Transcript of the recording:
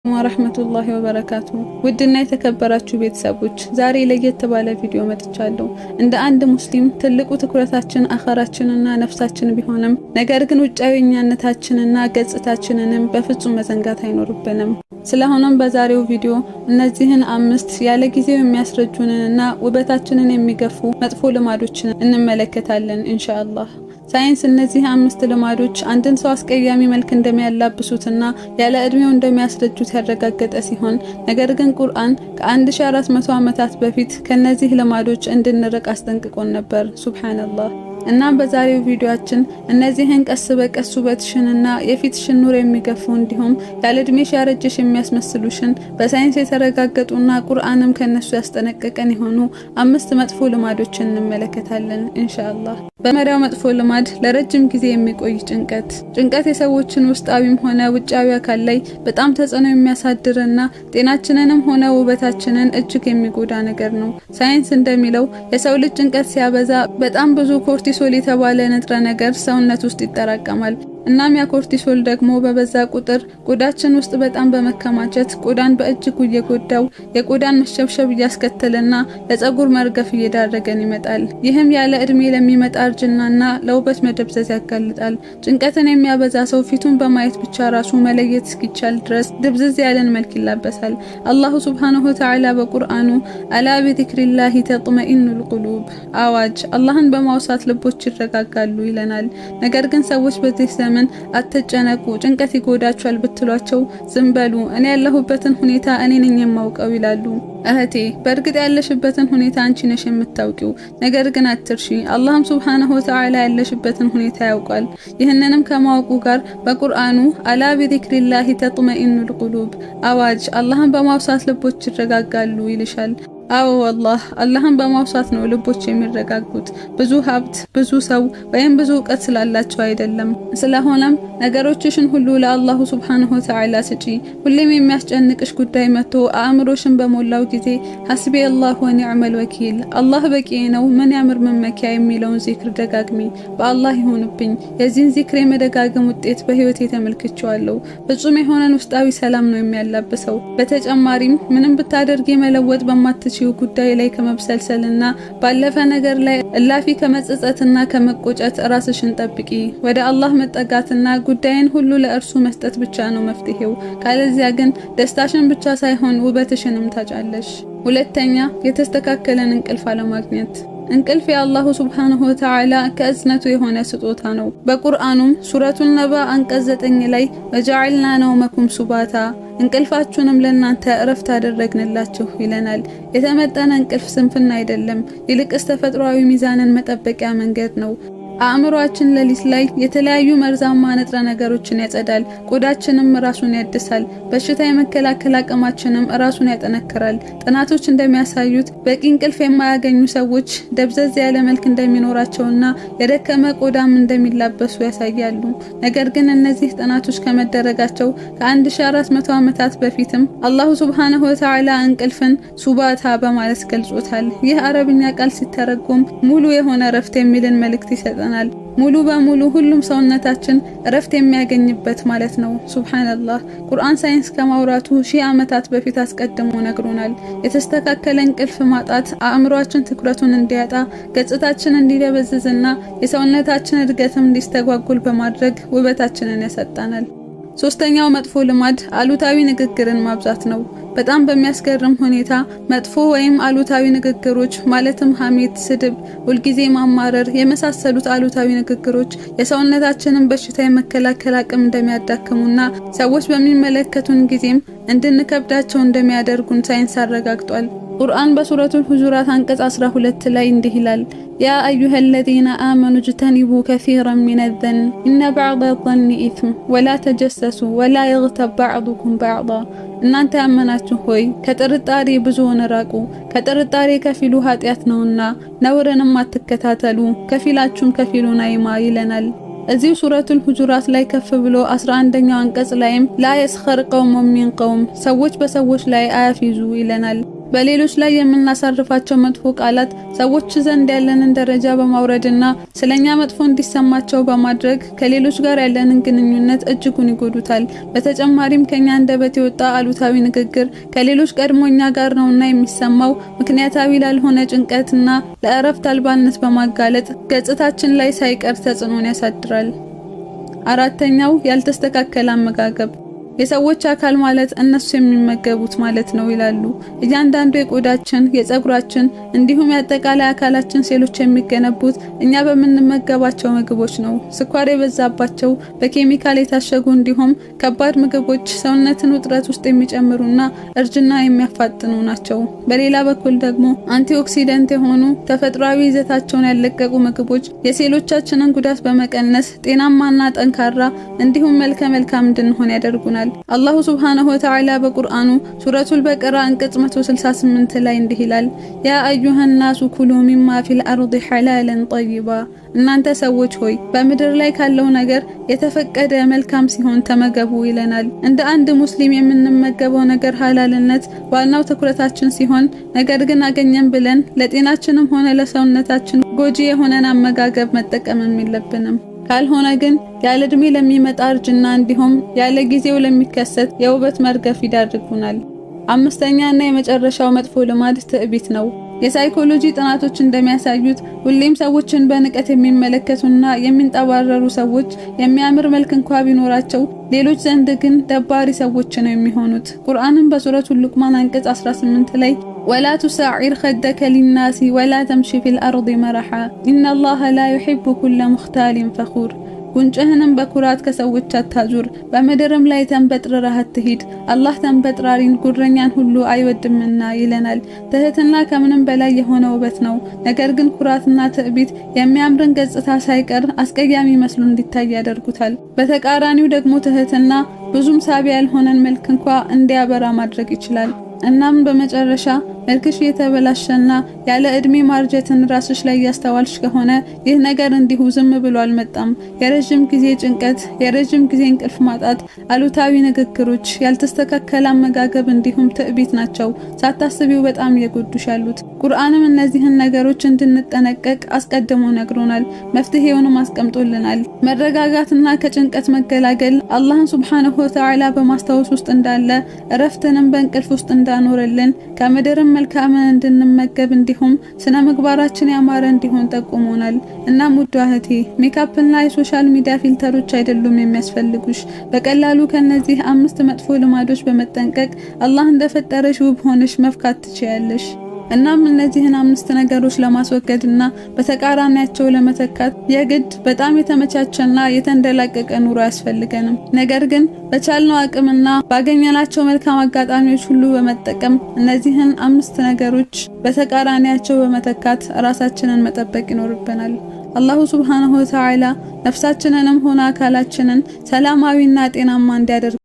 ወራህመቱላሂ ወበረካቱ ውድና የተከበራችሁ ቤተሰቦች ዛሬ ለየት ባለ ቪዲዮ መጥቻለሁ። እንደ አንድ ሙስሊም ትልቁ ትኩረታችን አኻራችንና ነፍሳችን ቢሆንም ነገር ግን ውጫዊኛነታችንና ገጽታችንንም በፍጹም መዘንጋት አይኖርብንም። ስለሆነም በዛሬው ቪዲዮ እነዚህን 5 ያለ ጊዜው የሚያስረጁንና ውበታችንን የሚገፉ መጥፎ ልማዶችን እንመለከታለን ኢንሻአላህ። ሳይንስ እነዚህ 5 ልማዶች አንድን ሰው አስቀያሚ መልክ እንደሚያላብሱትና ያለ እድሜው እንደሚያስረጁት ያረጋገጠ ሲሆን ነገር ግን ቁርአን ከ1400 ዓመታት በፊት ከነዚህ ልማዶች እንድንርቅ አስጠንቅቆን ነበር። ሱብሃንአላህ። እና በዛሬው ቪዲዮአችን እነዚህን ቀስ በቀስ ውበትሽንና የፊትሽን ኑር የሚገፉ እንዲሁም ያለ እድሜሽ ያረጀሽ የሚያስመስሉሽን በሳይንስ የተረጋገጡና ቁርአንም ከነሱ ያስጠነቀቀን የሆኑ 5 መጥፎ ልማዶችን እንመለከታለን ኢንሻአላህ። በመሪያው መጥፎ ልማድ ለረጅም ጊዜ የሚቆይ ጭንቀት የሰዎችን ውስጣዊም ሆነ ውጫዊ አካል ላይ በጣም ተጽዕኖ የሚያሳድርና ጤናችንንም ሆነ ውበታችንን እጅግ የሚጎዳ ነገር ነው። ሳይንስ እንደሚለው የሰው ልጅ ጭንቀት ሲያበዛ በጣም ብዙ ኮርቲሶል የተባለ ንጥረ ነገር ሰውነት ውስጥ ይጠራቀማል። እናም ያ ኮርቲሶል ደግሞ በበዛ ቁጥር ቆዳችን ውስጥ በጣም በመከማቸት ቆዳን በእጅጉ እየጎዳው የቆዳን መሸብሸብ ያስከተለና ለፀጉር መርገፍ እየዳረገን ይመጣል። ይህም ያለ እድሜ ለሚመጣ እርጅናና ለውበት መደብዘዝ ያጋልጣል። ጭንቀትን የሚያበዛ ሰው ፊቱን በማየት ብቻ ራሱ መለየት እስኪቻል ድረስ ድብዝዝ ያለን መልክ ይላበሳል። አላሁ ሱብሃነሁ ወተዓላ በቁርአኑ አላ ቢዚክሪላሂ ተጥመኢኑል ቁሉብ አዋጅ አላህን በማውሳት ልቦች ይረጋጋሉ ይለናል። ነገር ግን ሰዎች በዚህ ምን አትጨነቁ ጭንቀት ይጎዳቻል ብትሏቸው ዝም በሉ እኔ ያለሁበትን ሁኔታ እኔ ነኝ የማውቀው ይላሉ። እህቴ በእርግጥ ያለሽበትን ሁኔታ አንቺ ነሽ የምታውቂው። ነገር ግን አትርሺ አላህም ሱብሃነሁ ወተዓላ ያለሽበትን ሁኔታ ያውቃል። ይህንንም ከማወቁ ጋር በቁርአኑ አላ ቢዚክሪላሂ ተጥመኢኑል ቁሉብ አዋጅ አላህን በማውሳት ልቦች ይረጋጋሉ ይልሻል። አዎ ወላህ አላህን በማውሳት ነው ልቦች የሚረጋጉት። ብዙ ሀብት፣ ብዙ ሰው ወይም ብዙ ዕውቀት ስላላቸው አይደለም። ስለሆነም ነገሮችሽን ሁሉ ለአላሁ ሱብሃነሁ ወተዓላ ስጪ። ሁሌም የሚያስጨንቅሽ ጉዳይ መጥቶ አእምሮሽን በሞላው ጊዜ ሐስቢ አላህ ወኒዕመል ወኪል አላህ በቂ ነው ምን ያምር መመኪያ የሚለውን ዚክር ደጋግሚ። በአላህ ይሁንብኝ የዚህን ዚክር የመደጋገም ውጤት በህይወቴ ተመልክቼዋለሁ። ፍጹም የሆነን ውስጣዊ ሰላም ነው የሚያላብሰው። በተጨማሪም ምንም ብታደርጊ መለወጥ በማትችል ጉዳይ ላይ ከመብሰልሰልና ባለፈ ነገር ላይ እላፊ ከመጸጸትና ከመቆጨት ራስሽን ጠብቂ። ወደ አላህ መጠጋትና ጉዳይን ሁሉ ለእርሱ መስጠት ብቻ ነው መፍትሄው። ካለዚያ ግን ደስታሽን ብቻ ሳይሆን ውበትሽንም ታጫለሽ። ሁለተኛ የተስተካከለን እንቅልፍ አለማግኘት። እንቅልፍ የአላሁ ሱብሃነሁ ወተዓላ ከእዝነቱ የሆነ ስጦታ ነው። በቁርአኑም ሱረቱል ነባ አንቀጽ 9 ላይ ወጀዐልና ነውመኩም ሱባታ እንቅልፋችሁንም ለእናንተ እረፍት አደረግንላችሁ ይለናል። የተመጠነ እንቅልፍ ስንፍና አይደለም፣ ይልቅስ ተፈጥሯዊ ሚዛንን መጠበቂያ መንገድ ነው። አእምሮአችን ለሊት ላይ የተለያዩ መርዛማ ንጥረ ነገሮችን ያጸዳል፣ ቆዳችንም ራሱን ያድሳል፣ በሽታ የመከላከል አቅማችንም ራሱን ያጠነክራል። ጥናቶች እንደሚያሳዩት በቂ እንቅልፍ የማያገኙ ሰዎች ደብዘዝ ያለ መልክ እንደሚኖራቸውና የደከመ ቆዳም እንደሚላበሱ ያሳያሉ። ነገር ግን እነዚህ ጥናቶች ከመደረጋቸው ከ1400 ዓመታት በፊትም አላሁ ሱብሃነሁ ወተዓላ እንቅልፍን ሱባታ በማለት ገልጾታል። ይህ አረብኛ ቃል ሲተረጎም ሙሉ የሆነ ረፍት የሚልን መልእክት ይሰጣል። ሙሉ በሙሉ ሁሉም ሰውነታችን ረፍት የሚያገኝበት ማለት ነው። ሱብሃንአላህ። ቁርአን ሳይንስ ከማውራቱ 1000 ዓመታት በፊት አስቀድሞ ነግሮናል። የተስተካከለ እንቅልፍ ማጣት አእምሮአችን ትኩረቱን እንዲያጣ፣ ገጽታችን እንዲደበዝዝና የሰውነታችን እድገትም እንዲስተጓጎል በማድረግ ውበታችንን ያሳጣናል። ሶስተኛው መጥፎ ልማድ አሉታዊ ንግግርን ማብዛት ነው። በጣም በሚያስገርም ሁኔታ መጥፎ ወይም አሉታዊ ንግግሮች ማለትም ሐሜት፣ ስድብ፣ ሁልጊዜ ማማረር የመሳሰሉት አሉታዊ ንግግሮች የሰውነታችንን በሽታ የመከላከል አቅም እንደሚያዳክሙና ሰዎች በሚመለከቱን ጊዜም እንድንከብዳቸው እንደሚያደርጉን ሳይንስ አረጋግጧል። ቁርአን በሱረቱል ሁጁራት አንቀጽ 12 ላይ እንዲህ ይላል ያ አዩሃ الذين آمنوا اجتنبوا كثيرا من الظن إن بعض الظن إثم ولا تجسسوا ولا يغتب بعضكم بعضا እናንተ ያመናችሁ ሆይ ከጥርጣሬ ብዙውን ራቁ። ከጥርጣሬ ከፊሉ ኃጢአት ነውና ነውርንም አትከታተሉ፣ ከፊላችሁም ከፊሉን አይማ ይለናል። እዚሁ ሱረቱል ሁጁራት ላይ ከፍ ብሎ 11ኛው አንቀጽ ላይም ላ የስኸር ቀውም ሚን ቀውም ሰዎች በሰዎች ላይ አያፊዙ ይለናል። በሌሎች ላይ የምናሳርፋቸው መጥፎ ቃላት ሰዎች ዘንድ ያለንን ደረጃ በማውረድና ስለኛ መጥፎ እንዲሰማቸው በማድረግ ከሌሎች ጋር ያለንን ግንኙነት እጅጉን ይጎዱታል። በተጨማሪም ከኛ አንደበት የወጣ አሉታዊ ንግግር ከሌሎች ቀድሞኛ ጋር ነውና የሚሰማው ምክንያታዊ ላልሆነ ጭንቀትና ለእረፍት አልባነት በማጋለጥ ገጽታችን ላይ ሳይቀር ተጽዕኖን ያሳድራል። አራተኛው ያልተስተካከለ አመጋገብ። የሰዎች አካል ማለት እነሱ የሚመገቡት ማለት ነው ይላሉ። እያንዳንዱ የቆዳችን፣ የፀጉራችን እንዲሁም የአጠቃላይ አካላችን ሴሎች የሚገነቡት እኛ በምንመገባቸው ምግቦች ነው። ስኳር የበዛባቸው በኬሚካል የታሸጉ እንዲሁም ከባድ ምግቦች ሰውነትን ውጥረት ውስጥ የሚጨምሩና እርጅና የሚያፋጥኑ ናቸው። በሌላ በኩል ደግሞ አንቲኦክሲደንት የሆኑ ተፈጥሯዊ ይዘታቸውን ያለቀቁ ምግቦች የሴሎቻችንን ጉዳት በመቀነስ ጤናማና ጠንካራ እንዲሁም መልካም እንድንሆን ያደርጉናል። አላሁ ሱብሓነሁ ወተዓላ በቁርአኑ ሱረቱል በቀራ አንቀጽ 168 ላይ እንዲህ ይላል፣ ያ አዩሃን ናሱ ኩሉ ሚማ ፊል አርዲ ሐላለን ጠይባ፣ እናንተ ሰዎች ሆይ በምድር ላይ ካለው ነገር የተፈቀደ መልካም ሲሆን ተመገቡ ይለናል። እንደ አንድ ሙስሊም የምንመገበው ነገር ሐላልነት ዋናው ትኩረታችን ሲሆን፣ ነገር ግን አገኘን ብለን ለጤናችንም ሆነ ለሰውነታችን ጎጂ የሆነን አመጋገብ መጠቀምም የለብንም። ካልሆነ ግን ያለ እድሜ ለሚመጣ እርጅና እንዲሁም ያለ ጊዜው ለሚከሰት የውበት መርገፍ ይዳርጉናል። አምስተኛና የመጨረሻው መጥፎ ልማድ ትዕቢት ነው። የሳይኮሎጂ ጥናቶች እንደሚያሳዩት ሁሌም ሰዎችን በንቀት የሚመለከቱና የሚንጠባረሩ ሰዎች የሚያምር መልክ እንኳን ቢኖራቸው ሌሎች ዘንድ ግን ደባሪ ሰዎች ነው የሚሆኑት። ቁርአንም በሱረቱል ሉቅማን አንቀጽ 18 ላይ ወላ ቱሰዒር ኸደከ ሊናሲ ወላ ተምሺ ፊል አርዲ መረሓ ኢነላሃ ላ ዩሒቡ ኩለ ሙኽታሊን ፈኹር፣ ጉንጭህንም በኩራት ከሰዎች አታዙር፣ በምድርም ላይ ተንበጥረህ አትሂድ፣ አላህ ተንበጥራሪን ጉረኛን ሁሉ አይወድምና ይለናል። ትህትና ከምንም በላይ የሆነ ውበት ነው። ነገር ግን ኩራትና ትዕቢት የሚያምርን ገጽታ ሳይቀር አስቀያሚ መስሎ እንዲታይ ያደርጉታል። በተቃራኒው ደግሞ ትህትና ብዙም ሳቢ ያልሆነን መልክ እንኳን እንዲያበራ ማድረግ ይችላል። እናም በመጨረሻ መልክሽ የተበላሸና ያለ እድሜ ማርጀትን ራስሽ ላይ ያስተዋልሽ ከሆነ ይህ ነገር እንዲሁ ዝም ብሎ አልመጣም። የረጅም ጊዜ ጭንቀት፣ የረጅም ጊዜ እንቅልፍ ማጣት፣ አሉታዊ ንግግሮች፣ ያልተስተካከለ አመጋገብ እንዲሁም ትዕቢት ናቸው ሳታስቢው በጣም እየጎዱሽ ያሉት። ቁርአንም እነዚህን ነገሮች እንድንጠነቀቅ አስቀድሞ ነግሮናል፣ መፍትሄውንም አስቀምጦልናል። መረጋጋትና ከጭንቀት መገላገል አላህን ሱብሓነሁ ወተዓላ በማስታወስ ውስጥ እንዳለ እረፍትንም በእንቅልፍ ውስጥ እንዳኖረልን ከምድርም መልካምን እንድንመገብ እንዲሁም ስነ ምግባራችን ያማረ እንዲሆን ጠቁሞናል። እናም ውድ እህቴ ሜካፕና የሶሻል ሚዲያ ፊልተሮች አይደሉም የሚያስፈልጉሽ። በቀላሉ ከነዚህ 5 መጥፎ ልማዶች በመጠንቀቅ አላህ እንደፈጠረሽ ውብ ሆነሽ መፍካት ትችያለሽ። እናም እነዚህን 5 ነገሮች ለማስወገድና በተቃራኒያቸው ለመተካት የግድ በጣም የተመቻቸና የተንደላቀቀ ኑሮ ያስፈልገንም። ነገር ግን በቻልነው አቅምና ባገኘናቸው መልካም አጋጣሚዎች ሁሉ በመጠቀም እነዚህን 5 ነገሮች በተቃራኒያቸው በመተካት ራሳችንን መጠበቅ ይኖርብናል። አላሁ ሱብሓነሁ ወተዓላ ነፍሳችንንም ሆነ አካላችንን ሰላማዊና ጤናማ እንዲያደርግ